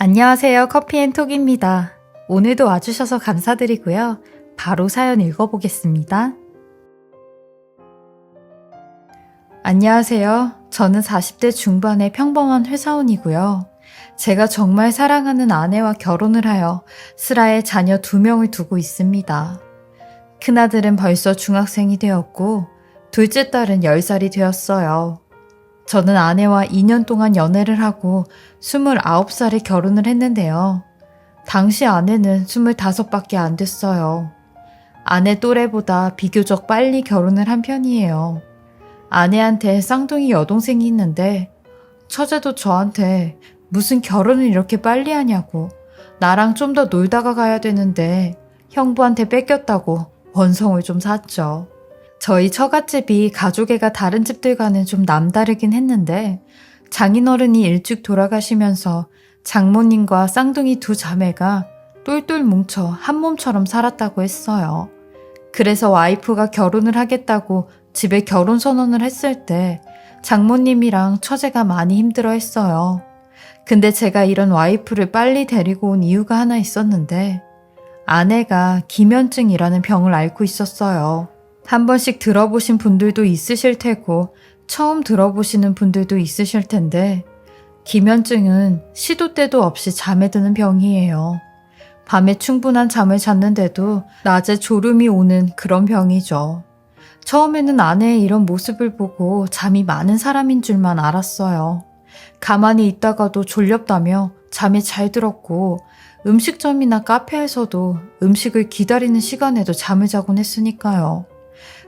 안녕하세요. 커피앤톡입니다. 오늘도 와주셔서 감사드리고요. 바로 사연 읽어보겠습니다. 안녕하세요. 저는 40대 중반의 평범한 회사원이고요. 제가 정말 사랑하는 아내와 결혼을 하여 슬하에 자녀 2명을 두고 있습니다. 큰아들은 벌써 중학생이 되었고 둘째 딸은 10살이 되었어요. 저는 아내와 2년 동안 연애를 하고 29살에 결혼을 했는데요. 당시 아내는 25밖에 안 됐어요. 아내 또래보다 비교적 빨리 결혼을 한 편이에요. 아내한테 쌍둥이 여동생이 있는데 처제도 저한테 무슨 결혼을 이렇게 빨리 하냐고 나랑 좀 더 놀다가 가야 되는데 형부한테 뺏겼다고 원성을 좀 샀죠. 저희 처갓집이 가족애가 다른 집들과는 좀 남다르긴 했는데 장인어른이 일찍 돌아가시면서 장모님과 쌍둥이 2 자매가 똘똘 뭉쳐 한 몸처럼 살았다고 했어요. 그래서 와이프가 결혼을 하겠다고 집에 결혼 선언을 했을 때 장모님이랑 처제가 많이 힘들어 했어요. 근데 제가 이런 와이프를 빨리 데리고 온 이유가 하나 있었는데 아내가 기면증이라는 병을 앓고 있었어요. 한 번씩 들어보신 분들도 있으실 테고 처음 들어보시는 분들도 있으실 텐데 기면증은 시도 때도 없이 잠에 드는 병이에요. 밤에 충분한 잠을 잤는데도 낮에 졸음이 오는 그런 병이죠. 처음에는 아내의 이런 모습을 보고 잠이 많은 사람인 줄만 알았어요. 가만히 있다가도 졸렵다며 잠에 잘 들었고 음식점이나 카페에서도 음식을 기다리는 시간에도 잠을 자곤 했으니까요.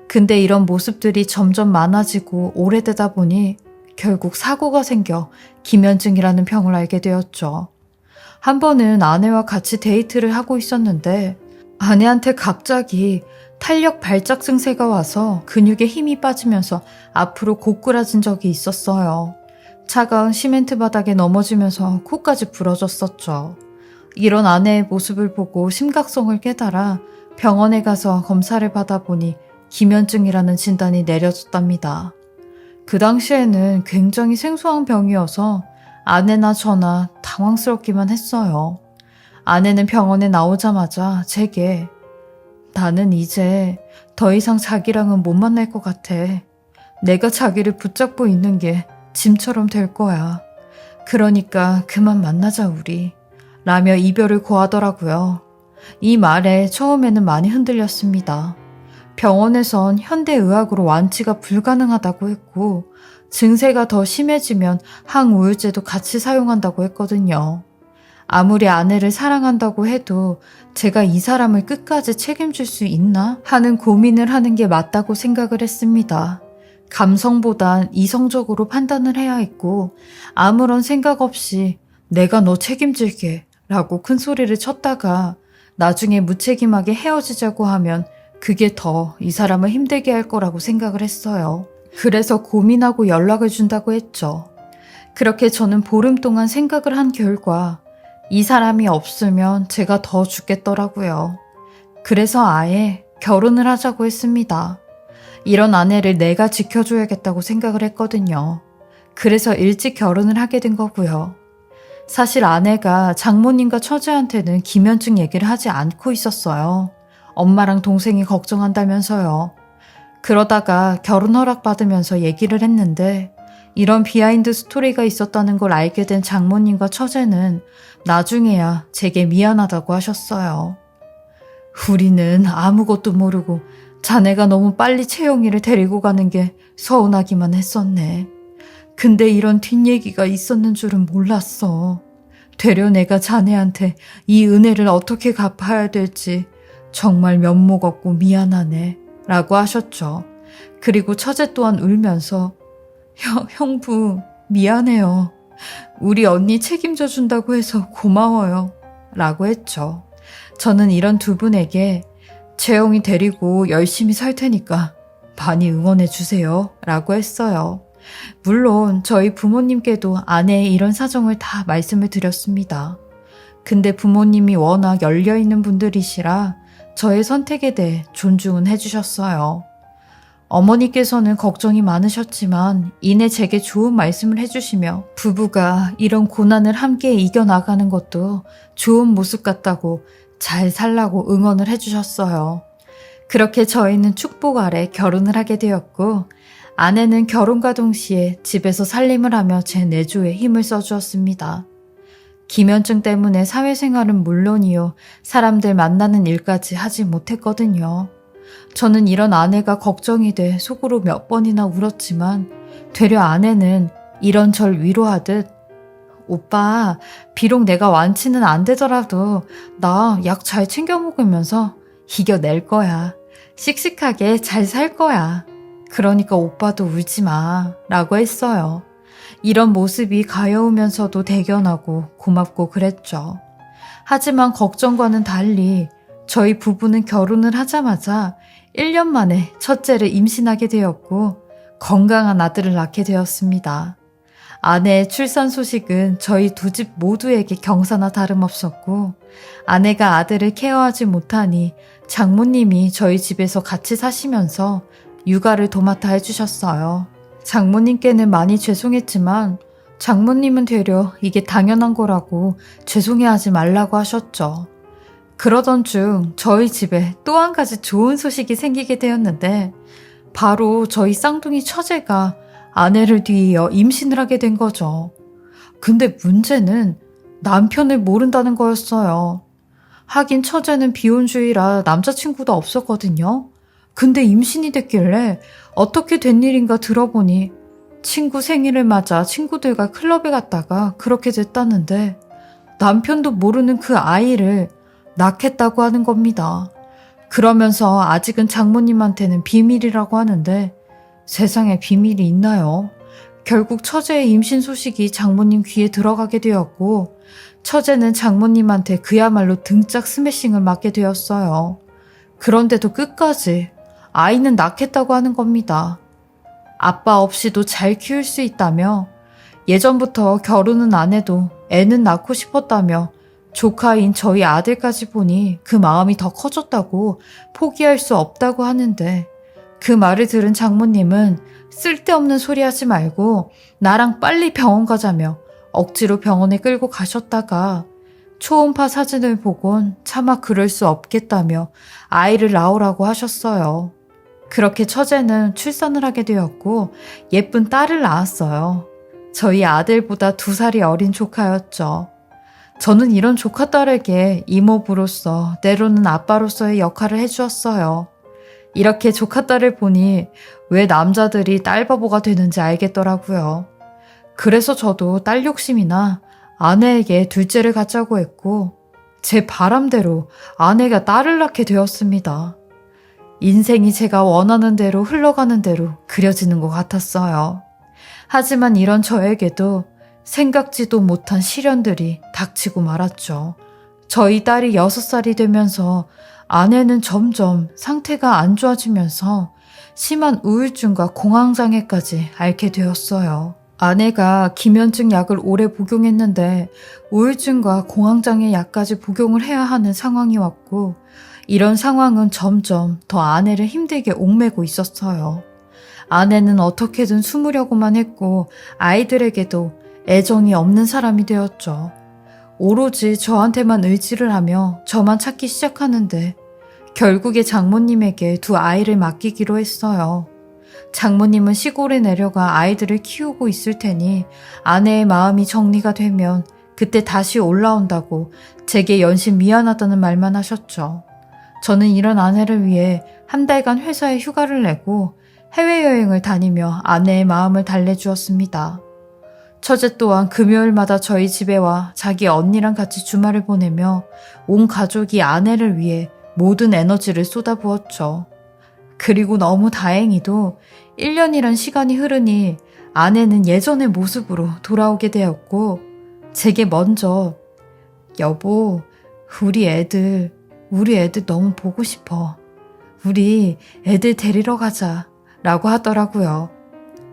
근데 이런 모습들이 점점 많아지고 오래되다 보니 결국 사고가 생겨 기면증이라는 병을 앓게 되었죠. 한 번은 아내와 같이 데이트를 하고 있었는데 아내한테 갑자기 탄력 발작 증세가 와서 근육에 힘이 빠지면서 앞으로 고꾸라진 적이 있었어요. 차가운 시멘트 바닥에 넘어지면서 코까지 부러졌었죠. 이런 아내의 모습을 보고 심각성을 깨달아 병원에 가서 검사를 받아보니 기면증이라는 진단이 내려졌답니다. 그 당시에는 굉장히 생소한 병이어서 아내나 저나 당황스럽기만 했어요. 아내는 병원에 나오자마자 제게 나는 이제 더 이상 자기랑은 못 만날 것 같아. 내가 자기를 붙잡고 있는 게 짐처럼 될 거야. 그러니까 그만 만나자 우리. 라며 이별을 고하더라고요. 이 말에 처음에는 많이 흔들렸습니다. 병원에선 현대의학으로 완치가 불가능하다고 했고 증세가 더 심해지면 항우울제도 같이 사용한다고 했거든요. 아무리 아내를 사랑한다고 해도 제가 이 사람을 끝까지 책임질 수 있나 하는 고민을 하는 게 맞다고 생각을 했습니다. 감성보단 이성적으로 판단을 해야 했고 아무런 생각 없이 내가 너 책임질게 라고 큰 소리를 쳤다가 나중에 무책임하게 헤어지자고 하면 그게 더 이 사람을 힘들게 할 거라고 생각을 했어요. 그래서 고민하고 연락을 준다고 했죠. 그렇게 저는 보름 동안 생각을 한 결과 이 사람이 없으면 제가 더 죽겠더라고요. 그래서 아예 결혼을 하자고 했습니다. 이런 아내를 내가 지켜줘야겠다고 생각을 했거든요. 그래서 일찍 결혼을 하게 된 거고요. 사실 아내가 장모님과 처제한테는 기면증 얘기를 하지 않고 있었어요. 엄마랑 동생이 걱정한다면서요. 그러다가 결혼 허락 받으면서 얘기를 했는데 이런 비하인드 스토리가 있었다는 걸 알게 된 장모님과 처제는 나중에야 제게 미안하다고 하셨어요. 우리는 아무것도 모르고 자네가 너무 빨리 채영이를 데리고 가는 게 서운하기만 했었네. 근데 이런 뒷얘기가 있었는 줄은 몰랐어. 되려 내가 자네한테 이 은혜를 어떻게 갚아야 될지 정말 면목 없고 미안하네 라고 하셨죠. 그리고 처제 또한 울면서 형부 미안해요. 우리 언니 책임져 준다고 해서 고마워요 라고 했죠. 저는 이런 두 분에게 재영이 데리고 열심히 살 테니까 많이 응원해 주세요 라고 했어요. 물론 저희 부모님께도 아내의 이런 사정을 다 말씀을 드렸습니다. 근데 부모님이 워낙 열려있는 분들이시라 저의 선택에 대해 존중은 해주셨어요. 어머니께서는 걱정이 많으셨지만 이내 제게 좋은 말씀을 해주시며 부부가 이런 고난을 함께 이겨나가는 것도 좋은 모습 같다고 잘 살라고 응원을 해주셨어요. 그렇게 저희는 축복 아래 결혼을 하게 되었고 아내는 결혼과 동시에 집에서 살림을 하며 제 내조에 힘을 써주었습니다. 기면증 때문에 사회생활은 물론이요, 사람들 만나는 일까지 하지 못했거든요. 저는 이런 아내가 걱정이 돼 속으로 몇 번이나 울었지만 되려 아내는 이런 절 위로하듯 오빠, 비록 내가 완치는 안 되더라도 나 약 잘 챙겨 먹으면서 이겨낼 거야. 씩씩하게 잘 살 거야. 그러니까 오빠도 울지 마 라고 했어요. 이런 모습이 가여우면서도 대견하고 고맙고 그랬죠. 하지만 걱정과는 달리 저희 부부는 결혼을 하자마자 1년 만에 첫째를 임신하게 되었고 건강한 아들을 낳게 되었습니다. 아내의 출산 소식은 저희 두 집 모두에게 경사나 다름없었고 아내가 아들을 케어하지 못하니 장모님이 저희 집에서 같이 사시면서 육아를 도맡아 해주셨어요. 장모님께는 많이 죄송했지만 장모님은 되려 이게 당연한 거라고 죄송해하지 말라고 하셨죠. 그러던 중 저희 집에 또 한 가지 좋은 소식이 생기게 되었는데 바로 저희 쌍둥이 처제가 아내를 뒤이어 임신을 하게 된 거죠. 근데 문제는 남편을 모른다는 거였어요. 하긴 처제는 비혼주의라 남자친구도 없었거든요. 근데 임신이 됐길래 어떻게 된 일인가 들어보니 친구 생일을 맞아 친구들과 클럽에 갔다가 그렇게 됐다는데 남편도 모르는 그 아이를 낳겠다고 하는 겁니다. 그러면서 아직은 장모님한테는 비밀이라고 하는데 세상에 비밀이 있나요? 결국 처제의 임신 소식이 장모님 귀에 들어가게 되었고 처제는 장모님한테 그야말로 등짝 스매싱을 맞게 되었어요. 그런데도 끝까지 아이는 낳겠다고 하는 겁니다. 아빠 없이도 잘 키울 수 있다며 예전부터 결혼은 안 해도 애는 낳고 싶었다며 조카인 저희 아들까지 보니 그 마음이 더 커졌다고 포기할 수 없다고 하는데 그 말을 들은 장모님은 쓸데없는 소리 하지 말고 나랑 빨리 병원 가자며 억지로 병원에 끌고 가셨다가 초음파 사진을 보곤 차마 그럴 수 없겠다며 아이를 낳으라고 하셨어요. 그렇게 처제는 출산을 하게 되었고 예쁜 딸을 낳았어요. 저희 아들보다 2살이 어린 조카였죠. 저는 이런 조카딸에게 이모부로서 때로는 아빠로서의 역할을 해주었어요. 이렇게 조카딸을 보니 왜 남자들이 딸바보가 되는지 알겠더라고요. 그래서 저도 딸 욕심이나 아내에게 둘째를 갖자고 했고 제 바람대로 아내가 딸을 낳게 되었습니다. 인생이 제가 원하는 대로 흘러가는 대로 그려지는 것 같았어요. 하지만 이런 저에게도 생각지도 못한 시련들이 닥치고 말았죠. 저희 딸이 6살이 되면서 아내는 점점 상태가 안 좋아지면서 심한 우울증과 공황장애까지 앓게 되었어요. 아내가 기면증 약을 오래 복용했는데 우울증과 공황장애 약까지 복용을 해야 하는 상황이 왔고 이런 상황은 점점 더 아내를 힘들게 옥매고 있었어요. 아내는 어떻게든 숨으려고만 했고 아이들에게도 애정이 없는 사람이 되었죠. 오로지 저한테만 의지를 하며 저만 찾기 시작하는데 결국에 장모님에게 2 아이를 맡기기로 했어요. 장모님은 시골에 내려가 아이들을 키우고 있을 테니 아내의 마음이 정리가 되면 그때 다시 올라온다고 제게 연신 미안하다는 말만 하셨죠. 저는 이런 아내를 위해 1달간 회사에 휴가를 내고 해외여행을 다니며 아내의 마음을 달래주었습니다. 처제 또한 금요일마다 저희 집에 와 자기 언니랑 같이 주말을 보내며 온 가족이 아내를 위해 모든 에너지를 쏟아부었죠. 그리고 너무 다행히도 1년이란 시간이 흐르니 아내는 예전의 모습으로 돌아오게 되었고 제게 먼저 여보, 우리 애들 너무 보고 싶어. 우리 애들 데리러 가자 라고 하더라고요.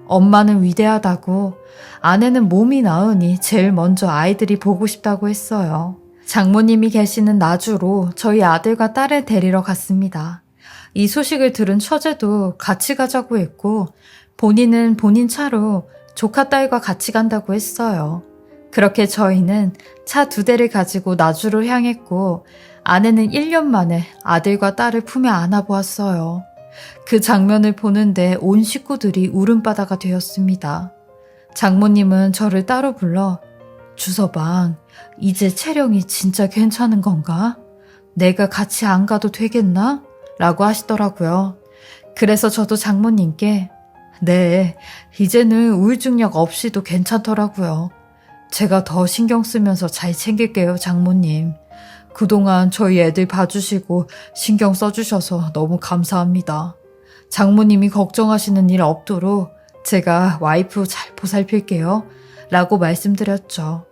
엄마는 위대하다고 아내는 몸이 나으니 제일 먼저 아이들이 보고 싶다고 했어요. 장모님이 계시는 나주로 저희 아들과 딸을 데리러 갔습니다. 이 소식을 들은 처제도 같이 가자고 했고 본인은 본인 차로 조카 딸과 같이 간다고 했어요. 그렇게 저희는 차 2대를 가지고 나주로 향했고 아내는 1년 만에 아들과 딸을 품에 안아보았어요. 그 장면을 보는데 온 식구들이 울음바다가 되었습니다. 장모님은 저를 따로 불러 주서방, 이제 채령이 진짜 괜찮은 건가? 내가 같이 안 가도 되겠나? 라고 하시더라고요. 그래서 저도 장모님께 네, 이제는 우울증약 없이도 괜찮더라고요. 제가 더 신경 쓰면서 잘 챙길게요, 장모님. 그동안 저희 애들 봐주시고 신경 써주셔서 너무 감사합니다. 장모님이 걱정하시는 일 없도록 제가 와이프 잘 보살필게요. 라고 말씀드렸죠.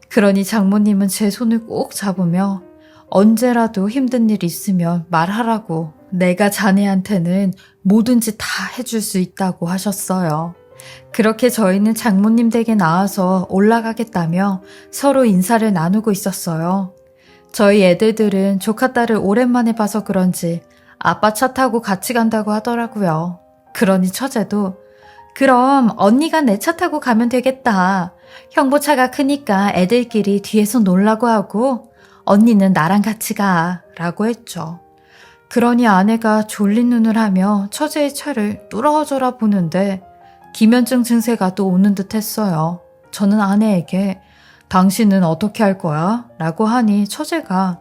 그러니 장모님은 제 손을 꼭 잡으며 언제라도 힘든 일 있으면 말하라고 내가 자네한테는 뭐든지 다 해줄 수 있다고 하셨어요. 그렇게 저희는 장모님 댁에 나와서 올라가겠다며 서로 인사를 나누고 있었어요. 저희 애들들은 조카 딸을 오랜만에 봐서 그런지 아빠 차 타고 같이 간다고 하더라고요. 그러니 처제도 그럼 언니가 내 차 타고 가면 되겠다. 형부 차가 크니까 애들끼리 뒤에서 놀라고 하고 언니는 나랑 같이 가 라고 했죠. 그러니 아내가 졸린 눈을 하며 처제의 차를 뚫어져라 보는데 기면증 증세가 또 오는 듯 했어요. 저는 아내에게 당신은 어떻게 할 거야? 라고 하니 처제가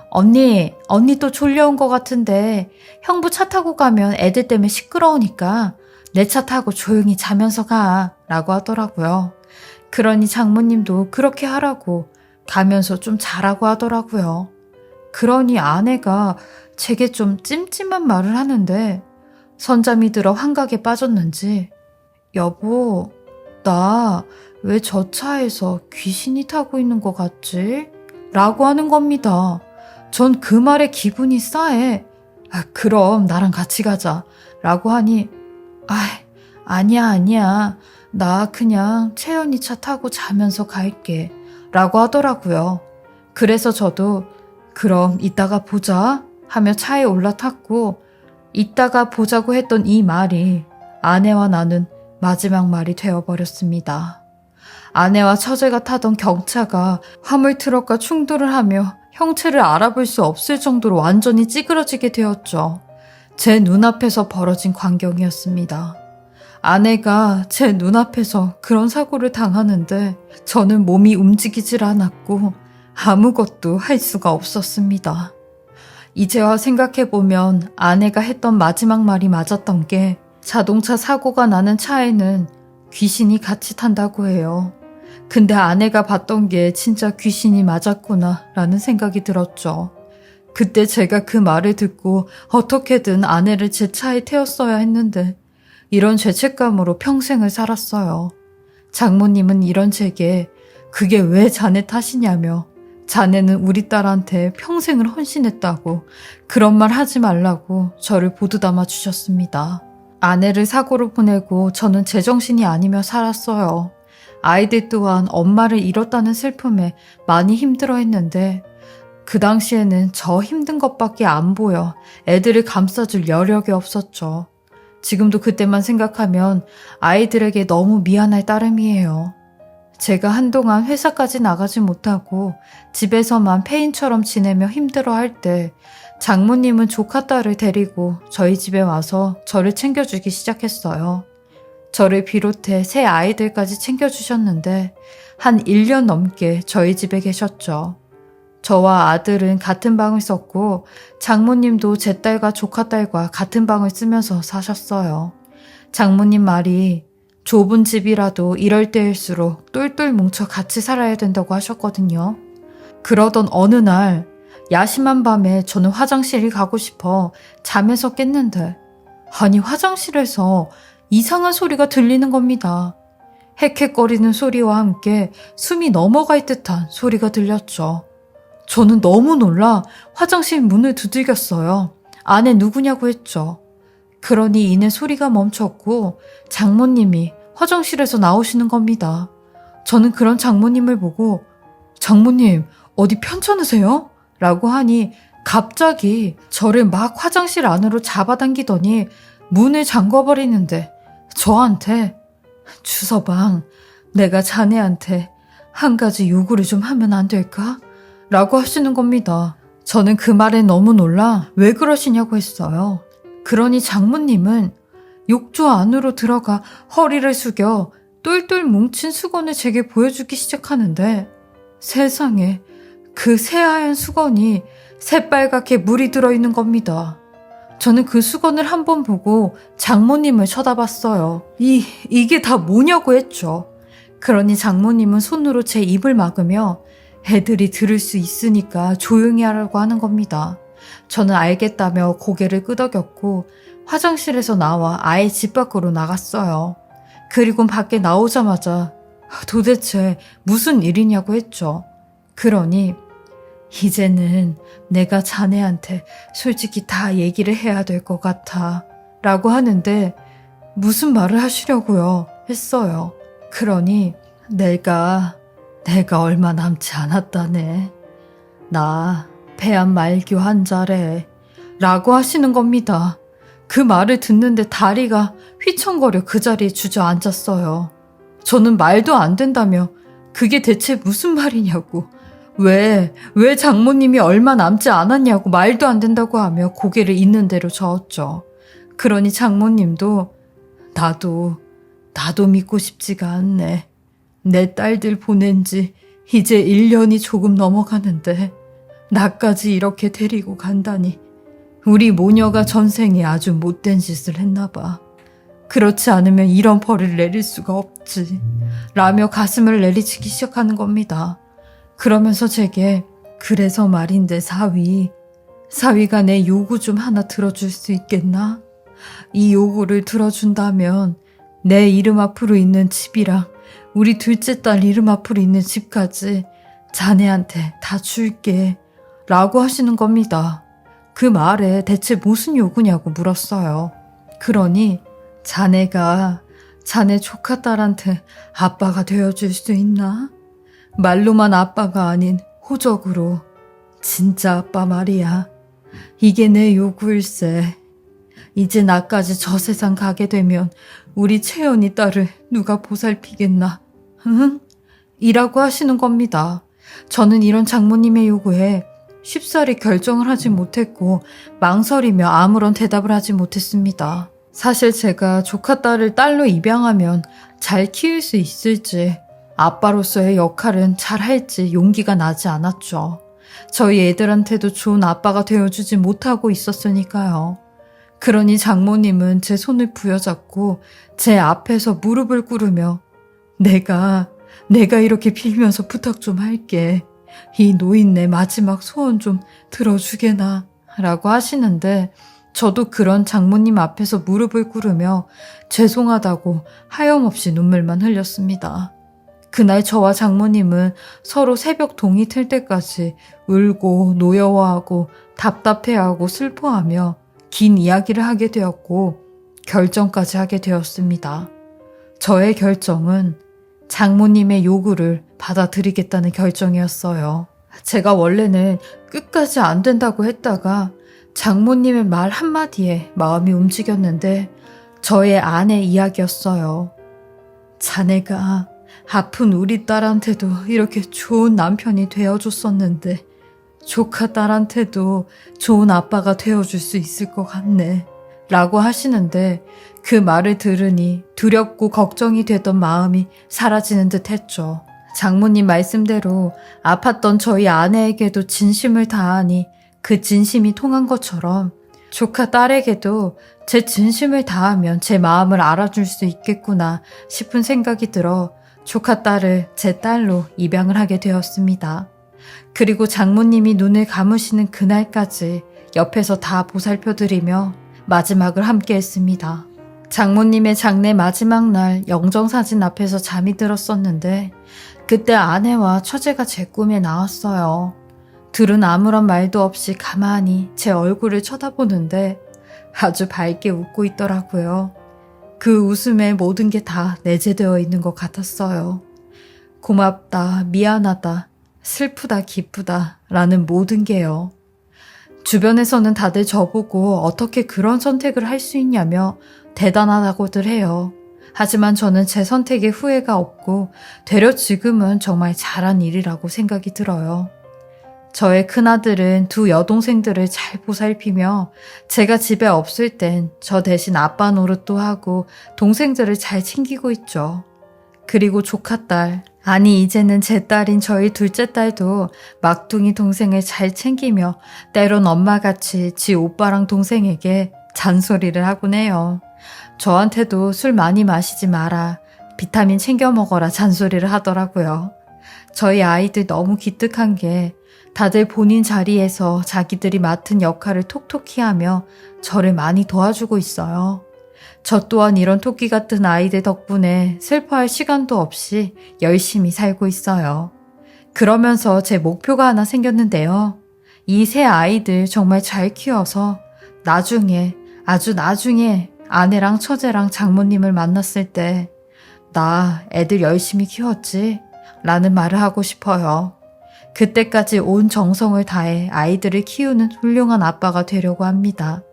언니 또 졸려온 것 같은데 형부 차 타고 가면 애들 때문에 시끄러우니까 내 차 타고 조용히 자면서 가 라고 하더라고요. 그러니 장모님도 그렇게 하라고 가면서 좀 자라고 하더라고요. 그러니 아내가 제게 좀 찜찜한 말을 하는데 선잠이 들어 환각에 빠졌는지 여보, 나 왜 저 차에서 귀신이 타고 있는 것 같지? 라고 하는 겁니다. 전 그 말에 기분이 싸해. 그럼 나랑 같이 가자. 라고 하니 아니야. 나 그냥 채연이 차 타고 자면서 갈게. 라고 하더라고요. 그래서 저도 그럼 이따가 보자 하며 차에 올라탔고 이따가 보자고 했던 이 말이 아내와 나는 마지막 말이 되어버렸습니다. 아내와 처제가 타던 경차가 화물트럭과 충돌을 하며 형체를 알아볼 수 없을 정도로 완전히 찌그러지게 되었죠. 제 눈앞에서 벌어진 광경이었습니다. 아내가 제 눈앞에서 그런 사고를 당하는데 저는 몸이 움직이질 않았고 아무것도 할 수가 없었습니다. 이제와 생각해보면 아내가 했던 마지막 말이 맞았던 게 자동차 사고가 나는 차에는 귀신이 같이 탄다고 해요. 근데 아내가 봤던 게 진짜 귀신이 맞았구나 라는 생각이 들었죠. 그때 제가 그 말을 듣고 어떻게든 아내를 제 차에 태웠어야 했는데 이런 죄책감으로 평생을 살았어요. 장모님은 이런 제게 그게 왜 자네 탓이냐며 자네는 우리 딸한테 평생을 헌신했다고 그런 말 하지 말라고 저를 보드담아 주셨습니다. 아내를 사고로 보내고 저는 제정신이 아니며 살았어요. 아이들 또한 엄마를 잃었다는 슬픔에 많이 힘들어했는데 그 당시에는 저 힘든 것밖에 안 보여 애들을 감싸줄 여력이 없었죠. 지금도 그때만 생각하면 아이들에게 너무 미안할 따름이에요. 제가 한동안 회사까지 나가지 못하고 집에서만 폐인처럼 지내며 힘들어할 때 장모님은 조카 딸을 데리고 저희 집에 와서 저를 챙겨주기 시작했어요. 저를 비롯해 새 아이들까지 챙겨주셨는데 한 1년 넘게 저희 집에 계셨죠. 저와 아들은 같은 방을 썼고 장모님도 제 딸과 조카 딸과 같은 방을 쓰면서 사셨어요. 장모님 말이 좁은 집이라도 이럴 때일수록 똘똘 뭉쳐 같이 살아야 된다고 하셨거든요. 그러던 어느 날 야심한 밤에 저는 화장실이 가고 싶어 잠에서 깼는데 아니 화장실에서 이상한 소리가 들리는 겁니다. 헥헥거리는 소리와 함께 숨이 넘어갈 듯한 소리가 들렸죠. 저는 너무 놀라 화장실 문을 두들겼어요. 안에 누구냐고 했죠. 그러니 이내 소리가 멈췄고 장모님이 화장실에서 나오시는 겁니다. 저는 그런 장모님을 보고 장모님 어디 편찮으세요? 라고 하니 갑자기 저를 막 화장실 안으로 잡아당기더니 문을 잠궈버리는데 저한테 주서방, 내가 자네한테 한 가지 요구를 좀 하면 안 될까? 라고 하시는 겁니다. 저는 그 말에 너무 놀라 왜 그러시냐고 했어요. 그러니 장모님은 욕조 안으로 들어가 허리를 숙여 똘똘 뭉친 수건을 제게 보여주기 시작하는데 세상에 그 새하얀 수건이 새빨갛게 물이 들어있는 겁니다. 저는 그 수건을 한번 보고 장모님을 쳐다봤어요. 이게 다 뭐냐고 했죠. 그러니 장모님은 손으로 제 입을 막으며 애들이 들을 수 있으니까 조용히 하라고 하는 겁니다. 저는 알겠다며 고개를 끄덕였고 화장실에서 나와 아예 집 밖으로 나갔어요. 그리고 밖에 나오자마자 도대체 무슨 일이냐고 했죠. 그러니 이제는 내가 자네한테 솔직히 다 얘기를 해야 될 것 같아 라고 하는데 무슨 말을 하시려고요 했어요. 그러니 내가 얼마 남지 않았다네. 나 폐암 말기 환자래 라고 하시는 겁니다. 그 말을 듣는데 다리가 휘청거려 그 자리에 주저앉았어요. 저는 말도 안 된다며 그게 대체 무슨 말이냐고, 왜 장모님이 얼마 남지 않았냐고 말도 안 된다고 하며 고개를 있는 대로 저었죠. 그러니 장모님도 나도 믿고 싶지가 않네. 내 딸들 보낸 지 이제 1년이 조금 넘어가는데 나까지 이렇게 데리고 간다니 우리 모녀가 전생에 아주 못된 짓을 했나 봐. 그렇지 않으면 이런 벌을 내릴 수가 없지 라며 가슴을 내리치기 시작하는 겁니다. 그러면서 제게 그래서 말인데 사위가 내 요구 좀 하나 들어줄 수 있겠나? 이 요구를 들어준다면 내 이름 앞으로 있는 집이랑 우리 둘째 딸 이름 앞으로 있는 집까지 자네한테 다 줄게 라고 하시는 겁니다. 그 말에 대체 무슨 요구냐고 물었어요. 그러니 자네가 자네 조카 딸한테 아빠가 되어줄 수 있나? 말로만 아빠가 아닌 호적으로 진짜 아빠 말이야. 이게 내 요구일세. 이제 나까지 저 세상 가게 되면 우리 채연이 딸을 누가 보살피겠나? 응? 이라고 하시는 겁니다. 저는 이런 장모님의 요구에 쉽사리 결정을 하지 못했고 망설이며 아무런 대답을 하지 못했습니다. 사실 제가 조카 딸을 딸로 입양하면 잘 키울 수 있을지, 아빠로서의 역할은 잘 할지 용기가 나지 않았죠. 저희 애들한테도 좋은 아빠가 되어주지 못하고 있었으니까요. 그러니 장모님은 제 손을 부여잡고 제 앞에서 무릎을 꿇으며 내가 이렇게 빌면서 부탁 좀 할게. 이 노인네 마지막 소원 좀 들어주게나 라고 하시는데 저도 그런 장모님 앞에서 무릎을 꿇으며 죄송하다고 하염없이 눈물만 흘렸습니다. 그날 저와 장모님은 서로 새벽 동이 틀 때까지 울고 노여워하고 답답해하고 슬퍼하며 긴 이야기를 하게 되었고 결정까지 하게 되었습니다. 저의 결정은 장모님의 요구를 받아들이겠다는 결정이었어요. 제가 원래는 끝까지 안 된다고 했다가 장모님의 말 한마디에 마음이 움직였는데 저의 아내 이야기였어요. 자네가 아픈 우리 딸한테도 이렇게 좋은 남편이 되어줬었는데 조카 딸한테도 좋은 아빠가 되어줄 수 있을 것 같네 라고 하시는데 그 말을 들으니 두렵고 걱정이 되던 마음이 사라지는 듯 했죠. 장모님 말씀대로 아팠던 저희 아내에게도 진심을 다하니 그 진심이 통한 것처럼 조카 딸에게도 제 진심을 다하면 제 마음을 알아줄 수 있겠구나 싶은 생각이 들어 조카 딸을 제 딸로 입양을 하게 되었습니다. 그리고 장모님이 눈을 감으시는 그날까지 옆에서 다 보살펴드리며 마지막을 함께 했습니다. 장모님의 장례 마지막 날 영정사진 앞에서 잠이 들었었는데 그때 아내와 처제가 제 꿈에 나왔어요. 둘은 아무런 말도 없이 가만히 제 얼굴을 쳐다보는데 아주 밝게 웃고 있더라고요. 그 웃음에 모든 게 다 내재되어 있는 것 같았어요. 고맙다, 미안하다, 슬프다, 기쁘다 라는 모든 게요. 주변에서는 다들 저보고 어떻게 그런 선택을 할 수 있냐며 대단하다고들 해요. 하지만 저는 제 선택에 후회가 없고 되려 지금은 정말 잘한 일이라고 생각이 들어요. 저의 큰아들은 두 여동생들을 잘 보살피며 제가 집에 없을 땐 저 대신 아빠 노릇도 하고 동생들을 잘 챙기고 있죠. 그리고 조카딸, 아니 이제는 제 딸인 저희 둘째 딸도 막둥이 동생을 잘 챙기며 때론 엄마같이 지 오빠랑 동생에게 잔소리를 하곤 해요. 저한테도 술 많이 마시지 마라, 비타민 챙겨 먹어라 잔소리를 하더라고요. 저희 아이들 너무 기특한 게 다들 본인 자리에서 자기들이 맡은 역할을 톡톡히 하며 저를 많이 도와주고 있어요. 저 또한 이런 토끼 같은 아이들 덕분에 슬퍼할 시간도 없이 열심히 살고 있어요. 그러면서 제 목표가 하나 생겼는데요. 이 세 아이들 정말 잘 키워서 나중에, 아주 나중에 아내랑 처제랑 장모님을 만났을 때 나 애들 열심히 키웠지? 라는 말을 하고 싶어요. 그때까지 온 정성을 다해 아이들을 키우는 훌륭한 아빠가 되려고 합니다.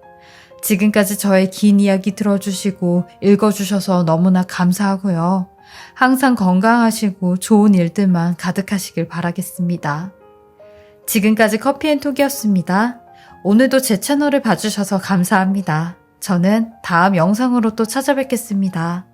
지금까지 저의 긴 이야기 들어주시고 읽어주셔서 너무나 감사하고요. 항상 건강하시고 좋은 일들만 가득하시길 바라겠습니다. 지금까지 커피앤톡이었습니다. 오늘도 제 채널을 봐주셔서 감사합니다. 저는 다음 영상으로 또 찾아뵙겠습니다.